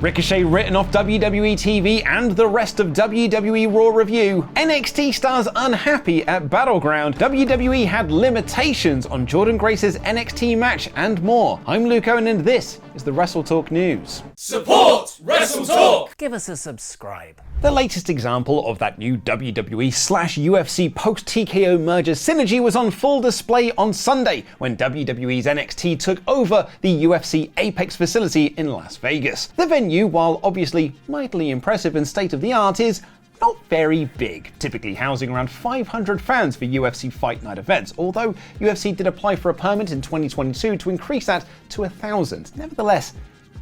Ricochet written off WWE TV and the rest of WWE RAW review. NXT Stars Unhappy at Battleground. WWE had limitations on Jordynne Grace's NXT match and more. I'm Luke Owen and this is the WrestleTalk News. Support WrestleTalk! Give us a subscribe. The latest example of that new WWE/UFC post-TKO merger synergy was on full display on Sunday when WWE's NXT took over the UFC Apex facility in Las Vegas. The venue, while obviously mightily impressive and state-of-the-art, is not very big, typically housing around 500 fans for UFC Fight Night events, although UFC did apply for a permit in 2022 to increase that to 1,000. Nevertheless,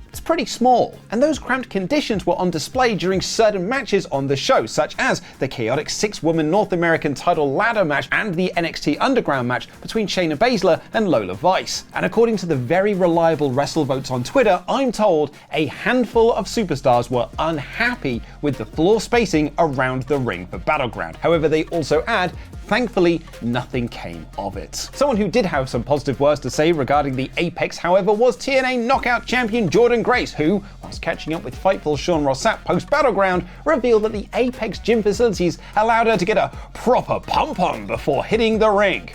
it's pretty small, and those cramped conditions were on display during certain matches on the show, such as the chaotic 6-woman North American title ladder match and the NXT Underground match between Shayna Baszler and Lola Vice. And according to the very reliable WrestleVotes on Twitter, I'm told a handful of superstars were unhappy with the floor spacing around the ring for Battleground. However, they also add, thankfully, nothing came of it. Someone who did have some positive words to say regarding the Apex, however, was TNA Knockout champion Jordynne Grace, who, whilst catching up with Fightful's Sean Ross Sapp post-Battleground, revealed that the Apex gym facilities allowed her to get a proper pump-on before hitting the ring.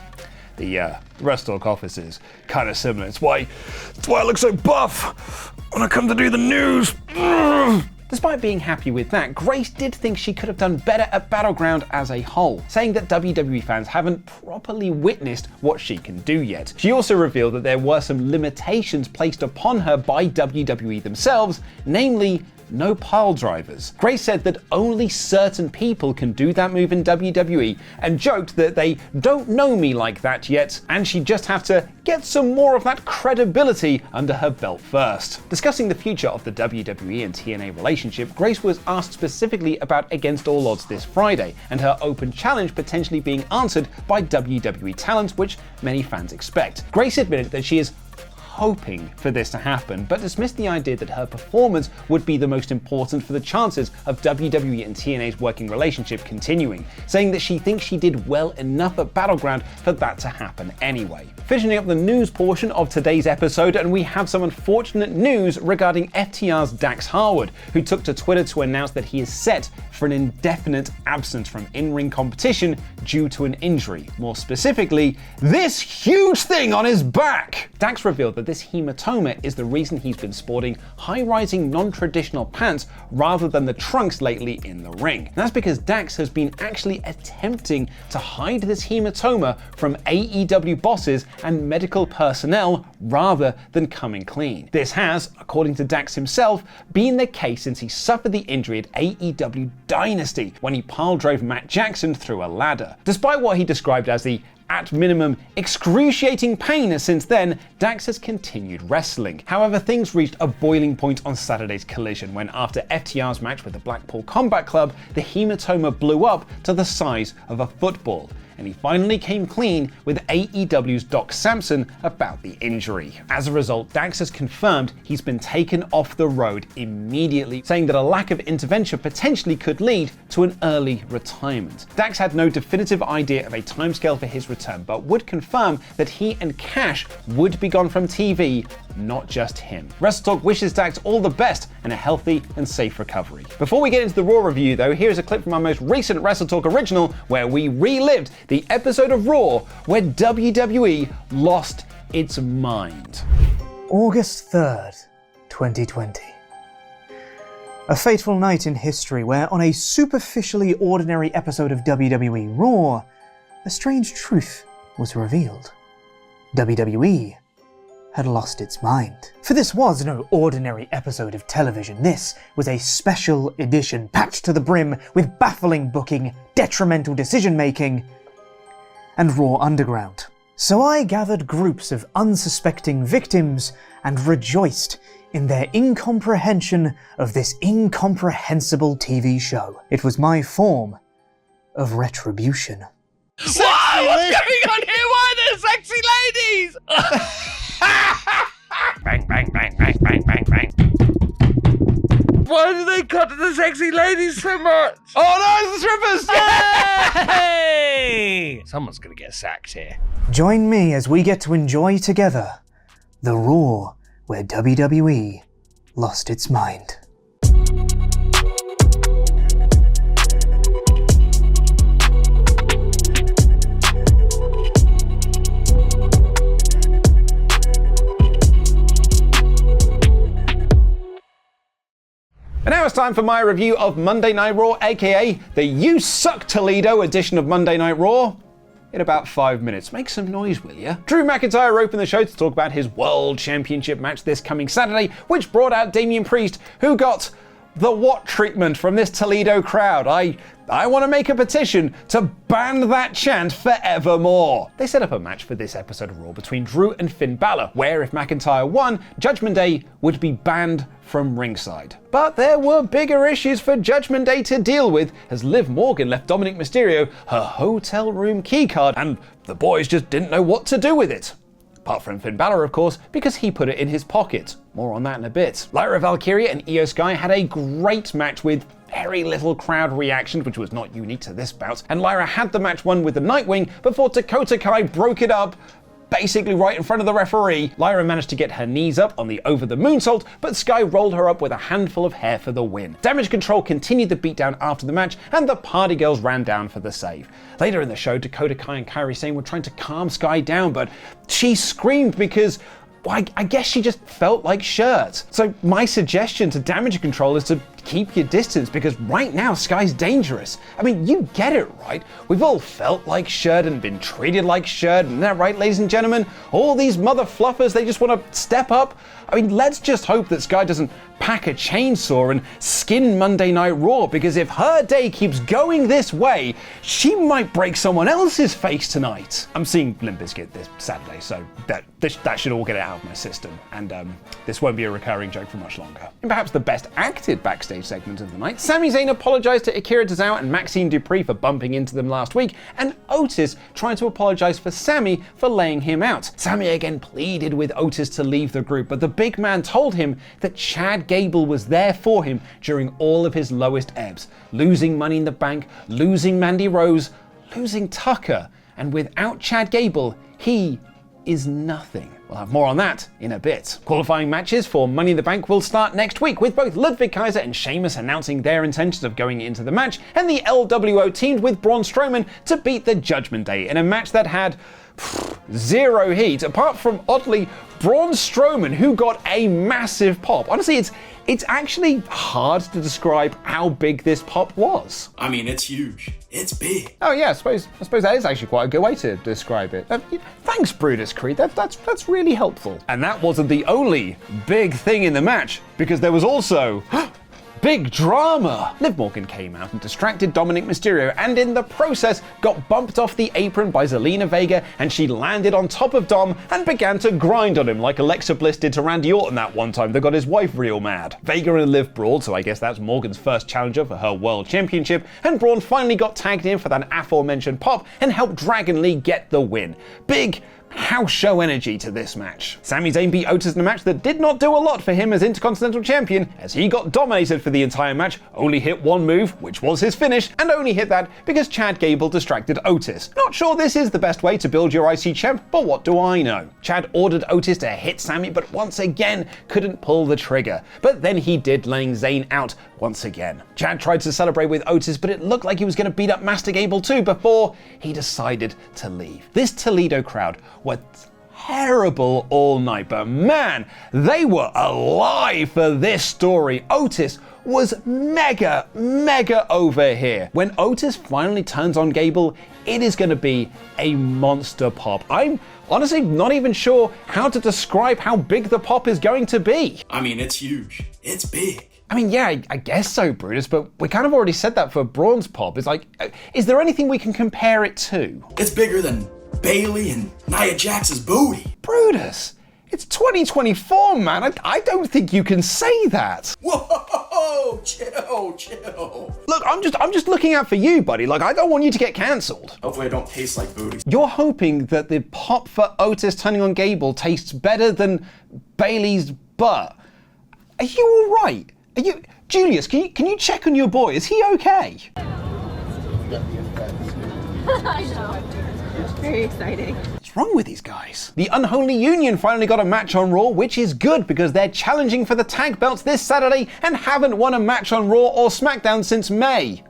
The WrestleTalk office is kind of similar. It's why I look so buff when I come to do the news. Despite being happy with that, Grace did think she could have done better at Battleground as a whole, saying that WWE fans haven't properly witnessed what she can do yet. She also revealed that there were some limitations placed upon her by WWE themselves, namely no pile drivers. Grace said that only certain people can do that move in WWE and joked that they don't know me like that yet and she'd just have to get some more of that credibility under her belt first. Discussing the future of the WWE and TNA relationship, Grace was asked specifically about Against All Odds this Friday and her open challenge potentially being answered by WWE talent, which many fans expect. Grace admitted that she is hoping for this to happen, but dismissed the idea that her performance would be the most important for the chances of WWE and TNA's working relationship continuing, saying that she thinks she did well enough at Battleground for that to happen anyway. Finishing up the news portion of today's episode, and we have some unfortunate news regarding FTR's Dax Harwood, who took to Twitter to announce that he is set for an indefinite absence from in-ring competition due to an injury. More specifically, this huge thing on his back! Dax revealed that this hematoma is the reason he's been sporting high-rising non-traditional pants rather than the trunks lately in the ring. And that's because Dax has been actually attempting to hide this hematoma from AEW bosses and medical personnel rather than coming clean. This has, according to Dax himself, been the case since he suffered the injury at AEW Dynasty when he pile drove Matt Jackson through a ladder. Despite what he described as the at minimum excruciating pain since then, Dax has continued wrestling. However, things reached a boiling point on Saturday's Collision when, after FTR's match with the Blackpool Combat Club, the hematoma blew up to the size of a football. And he finally came clean with AEW's Doc Sampson about the injury. As a result, Dax has confirmed he's been taken off the road immediately, saying that a lack of intervention potentially could lead to an early retirement. Dax had no definitive idea of a timescale for his return, but would confirm that he and Cash would be gone from TV, not just him. WrestleTalk wishes Dax all the best and a healthy and safe recovery. Before we get into the Raw review though, here's a clip from our most recent WrestleTalk original where we relived the episode of Raw where WWE lost its mind. August 3rd, 2020. A fateful night in history where, on a superficially ordinary episode of WWE RAW, a strange truth was revealed. WWE had lost its mind. For this was no ordinary episode of television. This was a special edition packed to the brim with baffling booking, detrimental decision-making, and raw underground. So I gathered groups of unsuspecting victims and rejoiced in their incomprehension of this incomprehensible TV show. It was my form of retribution. Whoa, what's going on here? Why are there sexy ladies? Bang, bang, bang, bang, bang, bang, bang. Why do they cut to the sexy ladies so much? Oh no, it's the strippers! Hey! Someone's gonna get sacked here. Join me as we get to enjoy together the Raw where WWE lost its mind. And now it's time for my review of Monday Night Raw, aka the You Suck Toledo edition of Monday Night Raw. In about 5 minutes. Make some noise, will ya? Drew McIntyre opened the show to talk about his World Championship match this coming Saturday, which brought out Damian Priest, who got the what treatment from this Toledo crowd. I want to make a petition to ban that chant forevermore. They set up a match for this episode of Raw between Drew and Finn Balor, where if McIntyre won, Judgment Day would be banned from ringside. But there were bigger issues for Judgment Day to deal with, as Liv Morgan left Dominic Mysterio her hotel room keycard, and the boys just didn't know what to do with it. Apart from Finn Balor, of course, because he put it in his pocket. More on that in a bit. Lyra Valkyria and Io Sky had a great match with very little crowd reaction, which was not unique to this bout, and Lyra had the match won with the Nightwing before Dakota Kai broke it up basically right in front of the referee. Lyra managed to get her knees up on the over the moonsault, but Sky rolled her up with a handful of hair for the win. Damage Control continued the beatdown after the match, and the Party Girls ran down for the save. Later in the show, Dakota Kai and Kairi Sane were trying to calm Sky down, but she screamed because, well, I guess she just felt like Shirt. So my suggestion to Damage Control is to keep your distance, because right now Sky's dangerous. I mean, you get it, right? We've all felt like Shirt and been treated like Shirt, isn't that right, ladies and gentlemen? All these mother fluffers, they just want to step up. I mean, let's just hope that Sky doesn't pack a chainsaw and skin Monday Night Raw, because if her day keeps going this way, she might break someone else's face tonight. I'm seeing Limp Bizkit this Saturday, so that should all get it out of my system, and this won't be a recurring joke for much longer. And perhaps the best acted backstage segment of the night, Sami Zayn apologized to Akira Tozawa and Maxine Dupree for bumping into them last week, and Otis trying to apologize for Sami for laying him out. Sami again pleaded with Otis to leave the group, but the big man told him that Chad Gable was there for him during all of his lowest ebbs, losing Money in the Bank, losing Mandy Rose, losing Tucker, and without Chad Gable, he is nothing. We'll have more on that in a bit. Qualifying matches for Money in the Bank will start next week, with both Ludwig Kaiser and Sheamus announcing their intentions of going into the match, and the LWO teamed with Braun Strowman to beat the Judgment Day in a match that had zero heat, apart from, oddly, Braun Strowman, who got a massive pop. Honestly, it's actually hard to describe how big this pop was. I mean, it's huge. It's big. Oh yeah, I suppose that is actually quite a good way to describe it. Thanks, Brutus Creed. That's really helpful. And that wasn't the only big thing in the match, because there was also big drama. Liv Morgan came out and distracted Dominic Mysterio, and in the process got bumped off the apron by Zelina Vega, and she landed on top of Dom and began to grind on him like Alexa Bliss did to Randy Orton that one time that got his wife real mad. Vega and Liv brawled, so I guess that's Morgan's first challenger for her World Championship, and Braun finally got tagged in for that aforementioned pop and helped Dragon Lee get the win. Big house show energy to this match. Sami Zayn beat Otis in a match that did not do a lot for him as Intercontinental Champion, as he got dominated for the entire match, only hit one move, which was his finish, and only hit that because Chad Gable distracted Otis. Not sure this is the best way to build your IC champ, but what do I know? Chad ordered Otis to hit Sami, but once again couldn't pull the trigger. But then he did, laying Zayn out once again. Chad tried to celebrate with Otis, but it looked like he was going to beat up Master Gable too before he decided to leave. This Toledo crowd were terrible all night, but man, they were alive for this story. Otis was mega over here. When Otis finally turns on Gable, it is going to be a monster pop. I'm honestly not even sure how to describe how big the pop is going to be. I mean, it's huge. It's big. I mean, yeah, I guess so, Brutus, but we kind of already said that for Braun's pop. It's like, is there anything we can compare it to? It's bigger than Bailey and Nia Jax's booty. Brutus, it's 2024, man. I don't think you can say that. Whoa, chill. Look, I'm just looking out for you, buddy. Like, I don't want you to get cancelled. Hopefully I don't taste like booty. You're hoping that the pop for Otis turning on Gable tastes better than Bailey's butt. Are you all right? Are you, Julius? Can you check on your boy? Is he okay? I know. Very exciting. What's wrong with these guys? The Unholy Union finally got a match on Raw, which is good because they're challenging for the tag belts this Saturday and haven't won a match on Raw or SmackDown since May.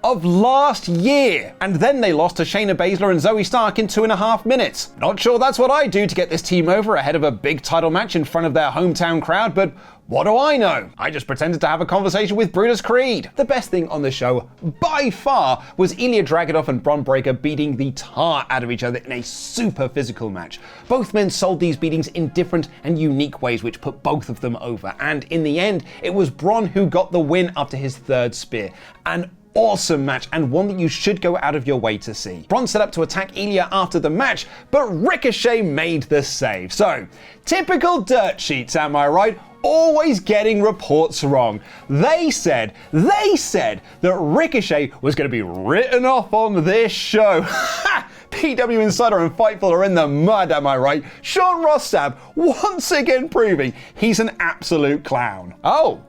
of last year. And then they lost to Shayna Baszler and Zoe Stark in 2.5 minutes. Not sure that's what I do to get this team over ahead of a big title match in front of their hometown crowd, but what do I know? I just pretended to have a conversation with Brutus Creed. The best thing on the show, by far, was Ilya Dragunov and Bron Breakker beating the tar out of each other in a super physical match. Both men sold these beatings in different and unique ways, which put both of them over. And in the end, it was Bron who got the win after his third spear. An awesome match, and one that you should go out of your way to see. Bron set up to attack Ilya after the match, but Ricochet made the save. So, typical dirt sheets, am I right? Always getting reports wrong. They said that Ricochet was going to be written off on this show. PW Insider and Fightful are in the mud, am I right? Sean Ross Sapp once again proving he's an absolute clown. Oh,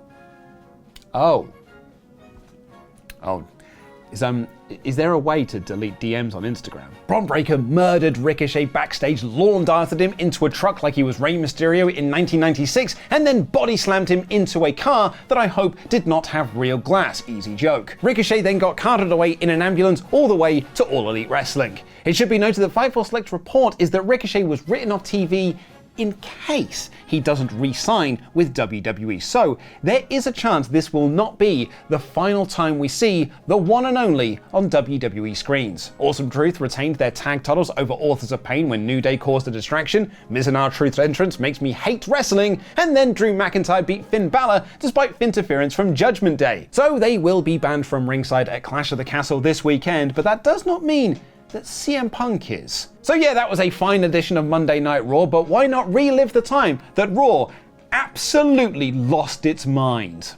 is there a way to delete DMs on Instagram? Bron Breakker murdered Ricochet backstage, lawn darted him into a truck like he was Rey Mysterio in 1996, and then body slammed him into a car that I hope did not have real glass. Easy joke. Ricochet then got carted away in an ambulance all the way to All Elite Wrestling. It should be noted that Fightful Select's report is that Ricochet was written off TV in case he doesn't re-sign with WWE. So there is a chance this will not be the final time we see the one and only on WWE screens. Awesome Truth retained their tag titles over Authors of Pain when New Day caused a distraction, Miz and R-Truth's entrance makes me hate wrestling, and then Drew McIntyre beat Finn Balor despite interference from Judgment Day. So they will be banned from ringside at Clash of the Castle this weekend, but that does not mean that CM Punk is. So yeah, that was a fine edition of Monday Night Raw, but why not relive the time that Raw absolutely lost its mind?